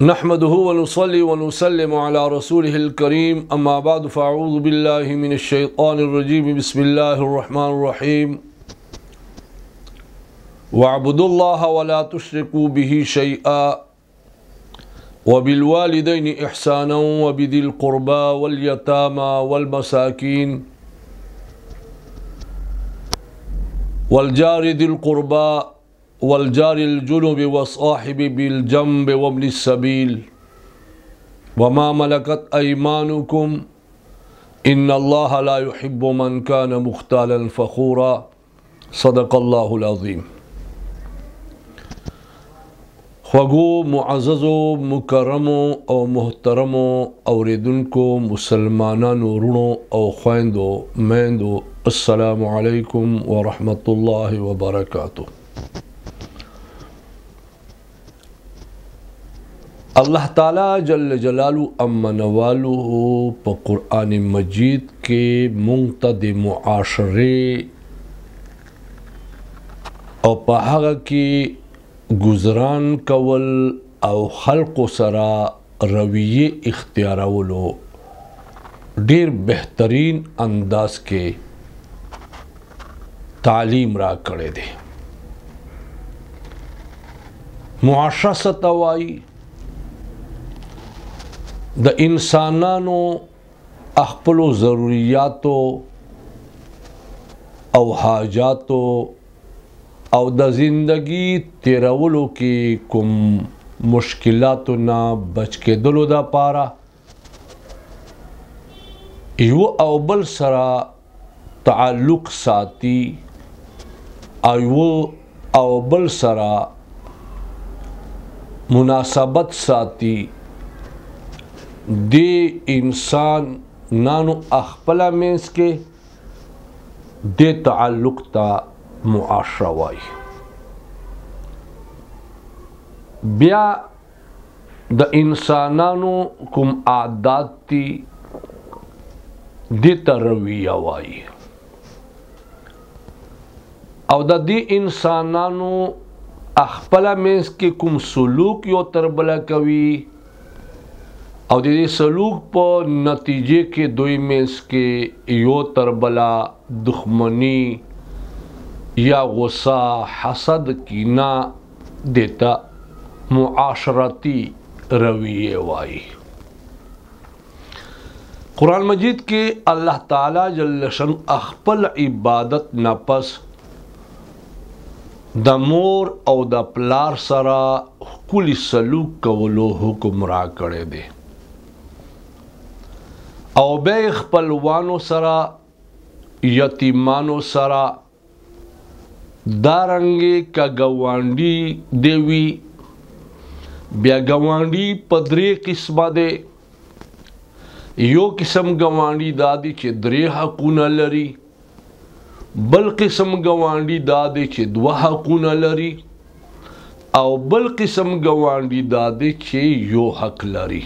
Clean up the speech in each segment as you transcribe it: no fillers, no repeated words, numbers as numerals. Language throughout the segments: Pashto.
نحمده ونصلي ونسلم على رسوله الكريم أما بعد فأعوذ بالله من الشيطان الرجيم بسم الله الرحمن الرحيم واعبدوا الله ولا تشركوا به شيئا وبالوالدين إحسانا وبذي القربى واليتامى والمساكين والجار ذي القربى والجار الجنب والصاحب بالجنب وابن السبيل وما ملكت أيمانكم إن الله لا يحب من كان مختالا فخورا صدق الله العظيم. خوږو معززو مکرمو او محترمو اوریدونکو مسلمانانو ورونو او خويندو میندو السلام علیکم ورحمت الله وبرکاته. اللہ تعالی جل جلالہ امنوالہ پا قرآن مجید کے منتد معاشرے او پا حقا کی گزران کول او خلق سرا رویے اختیارولو ډیر بہترین انداز کے تعلیم را کړی دی. معاشره ستوائی د انسانانو خپلو ضروریاتو او حاجاتو او د زندگی تیرولو کې کوم مشکلاتو نه بچ کېدلو د پاره یو او بل سره تعلق ساتي او بل سره مناسبت ساتي دی انسان نانو اخپلا مینس کے دی تعلق تا معاشرہ وائی. بیا دا انسانانو کم عادات تی دی تا رویہ وائی او دا دی انسانانو اخپلا مینس کے کم سلوک یو تربلا کوي او د دې سلوک په نتیجه کې دوی منځ کې یو تربلا دښمنی یا غصه حسد کینه دیتا معاشرتی رویه وای. قرآن مجید کې الله تعالی جل شانه خپل عبادت نه پس د مور او د پلار سره کلی سلوک کولو حکم را کړی دی او بے خپلوانو سرا یتیمانو سرا دارنگی کا گوانڈی دیوی بیا گوانڈی پدری قسمه دے. یو قسم گوانڈی دادی چه دری حقونه لري بل قسم گوانڈی دادی چه دو حقونه لري او بل قسم گوانڈی دادی چه یو حق لري.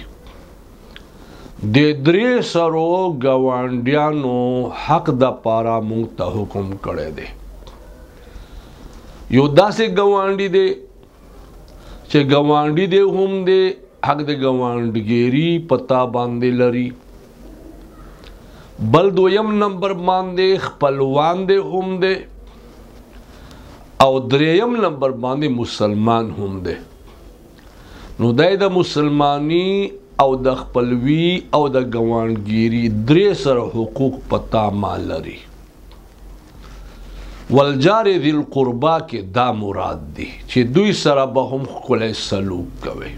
د درې سرو گوانډیانو حق د پارا مونږ ته حکم کړی دی. یو داسې گوانډی دی چې گوانډی دی هم دی حق د گوانډګیری پتا باندې لري. بل دویم نمبر باندې خپلوان دی هم دی او دریم نمبر باندې مسلمان هم دی. نو دای د مسلمانی او د خپلوي او د گوانډګيري درې سره حقوق پتا مال لري. والجار ذی القربا کې دا مراد دي چې دوی سره به هم ښکلی سلوک کوي.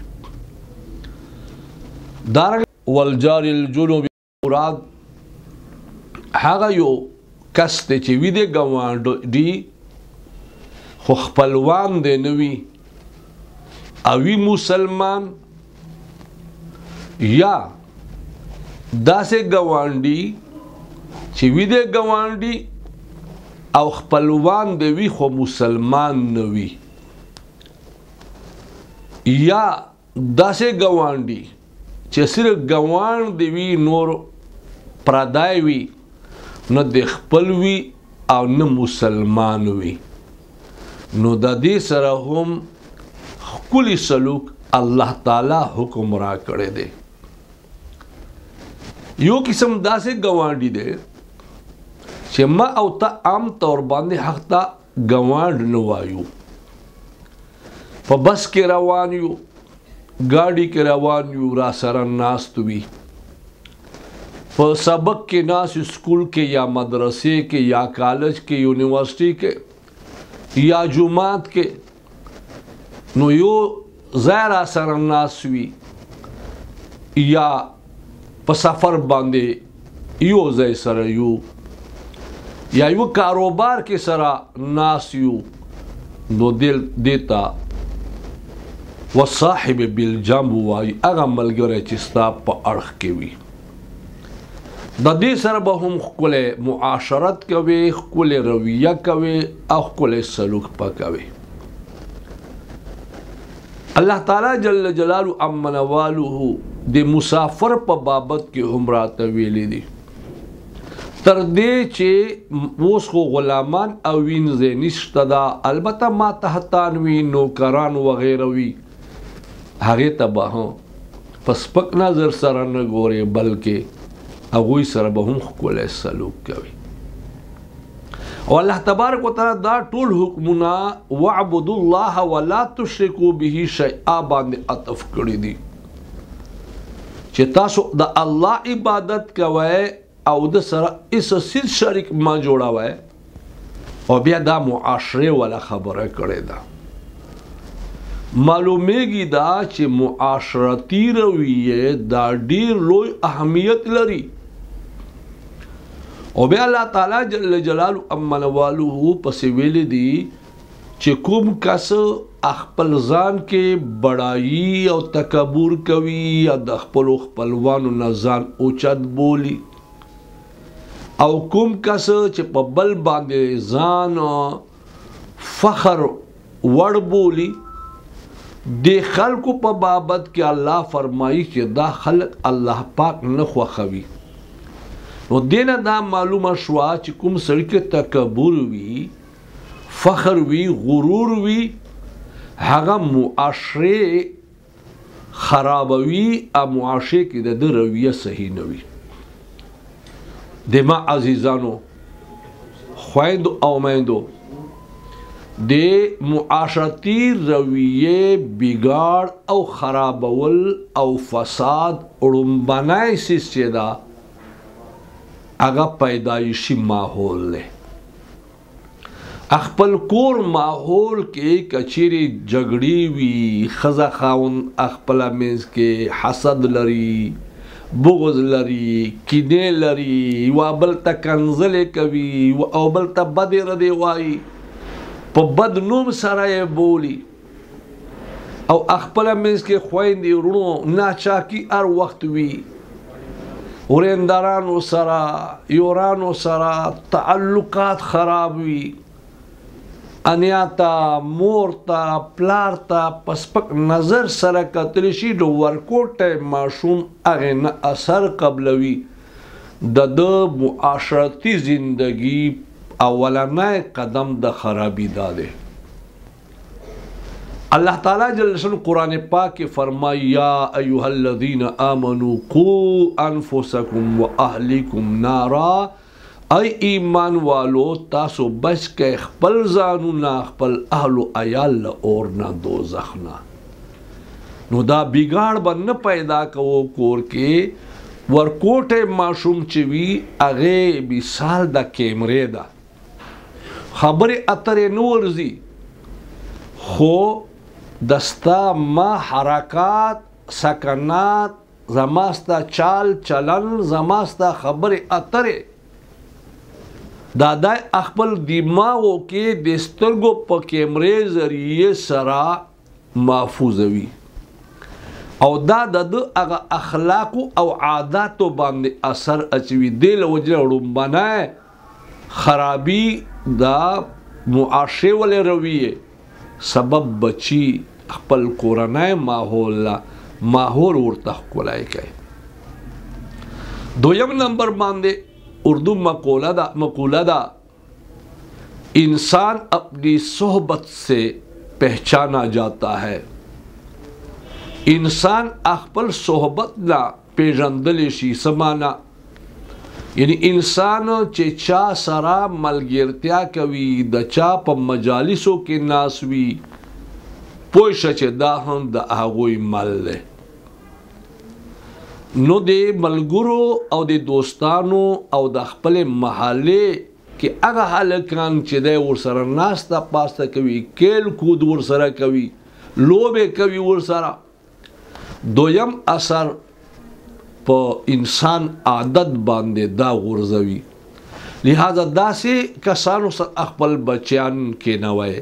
دارنګه والجار الجنب مراد هغه یو کس دی چې وي د ګاونډي خو خپلوان دی نه وي او وي مسلمان یا داسې گوانډي چې وي د گوانډي او خپلوان دی وي خو مسلمان نه وي یا داسې گوانډي چې صرف گوانډ دی وي نور پردای وي نه د خپل وي او نه مسلمان وي. نو د دې سره هم ښکلی سلوک अल्लाह ताला हुक्म रा करे दे। यो किस्म दासे गवांडी दे چې ما او ته عام طور باندې حق ته گواند نه وایو. په بس کې روان یو، ګاډي کې روان یو، را سره ناست وي، په سبق کې ناست، سکول کې یا مدرسې کې یا کالج کې یونیورسٹی کې یا جماعت کې، نو یو ځای را سره ناست وي یا په سفر باندې یو ځای سره یو یا یو کاروبار کې سره ناس یو، نو دل دیتا وصاحب بالجنب وای هغه ملګری چې ستا په اړخ کې وي. د دې سره به هم ښکلی معاشرت کوي، ښکلی رویه کوي او ښکلی سلوک به کوي. الله تعالی جل جلاله امن والوه د مسافر په بابت کې هم راته ویلی دي، تر دې چې اوس خو غلامان او وینځې نشته ده، البته ما تحتان وي، نوکران وغیره وي، هغې ته به هم په سپک نظر سره نه ګورې، بلکې هغوی سره به هم ښکلی سلوک کوي. او الله تبارک وتعالی دا ټول حکمونه وعبدوا الله ولا تشرکوا به شیئا باندې عطف کړي دي چې تاسو د الله عبادت کوئ او د سره اس سیز شریک ما جوړاوه. او بیا دا معاشره ولا خبره کړې ده. معلومیږي دا چې معاشرتی رویه دا ډیر لوی اهمیت لري. او بیا الله تعالی جل جلاله امن والوه پسې ویلي دي چې کوم کس خپل ځان کې بڑائی او تکبر کوي یا د خپلوانو نه ځان اوچت بولي، او کوم کس چې په بل باندې ځان فخر وړ بولی، د خلکو په بابت کې الله فرمایي چې دا خلق الله پاک نه خوښوي. نو دینه دا معلومه شوه چې کوم سړي کې تکبر وي، فخر وي، غرور وي، هغه معاشره خرابوي او معاشره کې د ده رویه صحیح نه وي. د ما عزیزانو، خویندو او میندو، د معاشرتی رویه بگاڑ او خرابول او فساد اړومبنی سیز چې ده هغه پیدایشي ماحول دی. خپل کور ماحول کې کچیرې جګړې وي، ښځه خاوند خپله منځ کې حسد لري، بغض لري، کینې لري، یوه بل ته کنځلې کوي او بل ته بدې ردې وایي، په بد نوم سره یې بولي، او خپله منځ کې خویندې وروڼو ناچاکي هر وخت وي، ورېندارانو سره یورانو سره تعلقات خراب وي، انیا ته، مور ته، پلار ته په سپک نظر سره کتلی شي، نو ورکوټی ماشوم هغې نه اثر قبلوي. د ده معاشرتي زندگی اولنی قدم د خرابي دا دی. اللہ تعالیٰ جل شان قرآن پاک کے فرمائی یا ایوہ الذین آمنوا قوا انفسکم و اہلیکم نارا، ای ایمان والو تاسو بچ کے خپل ځانونه خپل اهل و عیال له اور نه دوزخ نه. نو دا بګاړ به نه پیدا کوو کور کې. ورکوټی ماشوم چې وي هغې مثال د کیمرې ده، خبرې اترې نه ورځي، خو دستا ما حرکات سکنات زماستا چال چلن زماستا خبرې اترې دا دای خپل دماغو کې د سترګو په کیمرې ذریعې سره محفوظ وي، او دا د هغه اخلاقو او عاداتو باندې اثر اچوي. دې له وجې ړومبنی خرابي دا معاشرې ولې رویې سبب بچي خپل کورنی ماحول ماحول ورته ښکلی کوي. دویم نمبر باندې اردو مقولہ دا انسان اپنی صحبت سے پہچانا جاتا ہے. انسان خپل صحبت لا پیژندل شي سمانا یعنی انسان چې چا سره ملګرتیا کوي د چا په مجالسو کې ناس وي پوه شه چې دا هم د هغوی مل دی نو د ملګرو او د دوستانو او د خپل محلې کې هغه هلکان چې دی ورسره ناسته پاسته کوي کیل کود ورسره کوي لوبې کوي ورسره دویم اثر په انسان عادت باندې دا غورځوي لہذا داسې کسانو سره خپل بچیان کېنوئ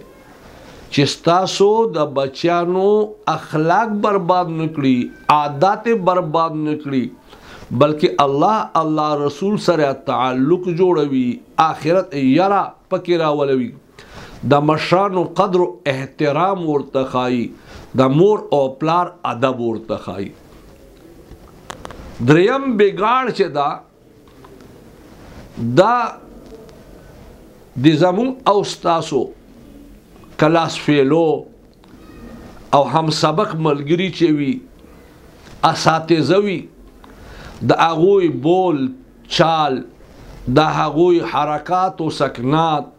چې ستاسو د بچیانو اخلاق برباد نکړي عادات برباد نکړي بلکې الله رسول سره تعلق جوړوي آخرت یرا پکې راولوي د مشرانو قدر و احترام ورته ښایي د مور او پلار ادب ورته ښایي دریم بګاړ چې دا د زمون او ستاسو کلاس فیلو او هم سبق ملګری چې وي اساتذه وي د هغوی بول چال د هغوی حرکات و سکنات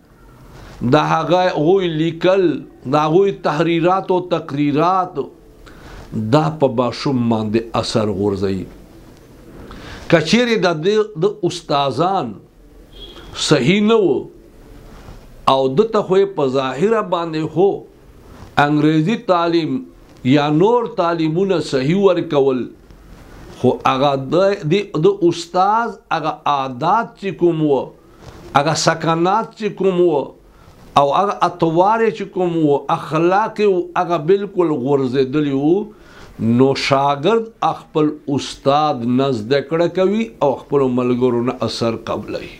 د هغوی لیکل د هغوی تحریرات و تقریرات دا په ماشوم باندې اثر غورځوي که چیرې د استادان صحیح نه و او دته خو په ظاهره باندې هو انګریزي تعلیم یا نور تعلیمونه صحیح ورکول خو هغه د استاد هغه عادات چې کوم و هغه سکنات چې کوم و او هغه اطوار چې کوم و اخلاق هغه بالکل غورځېدلی و نو شاګرد خپل استاد نه زده کړه کوي او خپلو ملګرو نه اثر قبلوي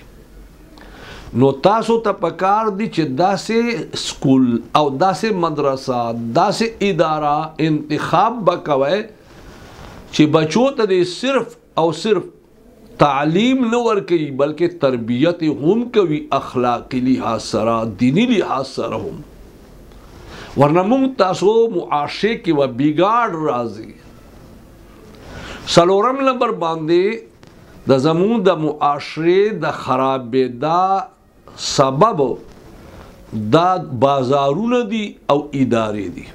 نو تاسو ته پکار دي چې داسې سکول او داسې مدرسه داسې اداره انتخاب بکوئ چې بچو ته دې صرف او صرف تعلیم نه ورکوي بلکې تربیت هم کوي اخلاقي لحاظ سره دینی لحاظ سره هم ورنه موږ تاسو معاشره کې و بګاړ راځي څلورم نمبر باندې د زموږ د معاشره د خرابېدا سبب دا بازارونه دي او ادارې دي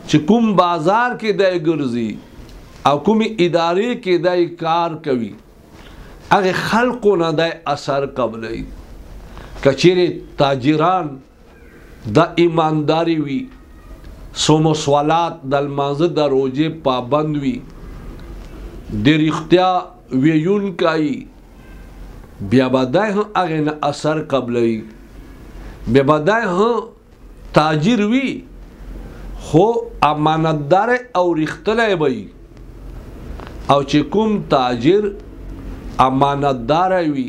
چې کوم بازار کې دی ګرځي او کوم ادارې کې دی کار کوي هغه خلقو نه دی اثر قبلوي که چیرې تاجران د ایمانداري وي صوم و صلات د لمانځه د روژې پابند وي د رښتیا ویونکی بیا به دی هم هغې نه اثر قبلوي بیا به دی هم تاجر وي خو امانتدار او رښتلی به وي او چې کوم تاجر امانتدار وي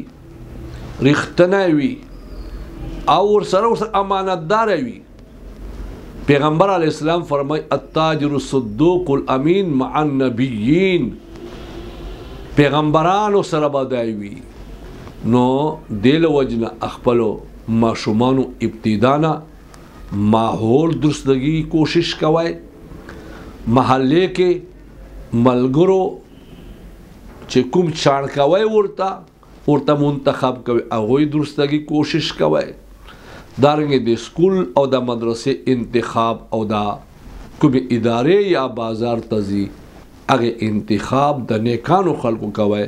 رښتنی وي او ورسره امانتدار وي پیغمبر علیه السلام فرمای التاجر الصدوق الامین مع النبیین پیغمبرانو سره به دی وي نو دې له وجنه خپلو ماشومانو ابتدانا ماحول درستګي کوشش کوئ محلې کې ملګرو چې کوم چاڼکوئ ورته منتخب کوئ هغوی درستګي کوشش کوئ دارنګې د سکول او د مدرسې انتخاب او د کومې ادارې یا بازار ته ځي هغې انتخاب د نیکانو خلکو کوئ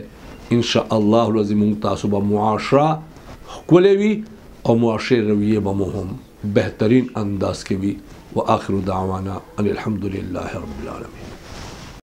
انشاء الله العظیم تاسو به معاشره ښکلی وي او معاشرې رویې به مو هم بهترین انداز کې وي و آخر دعوانا ان الحمد لله رب العالمین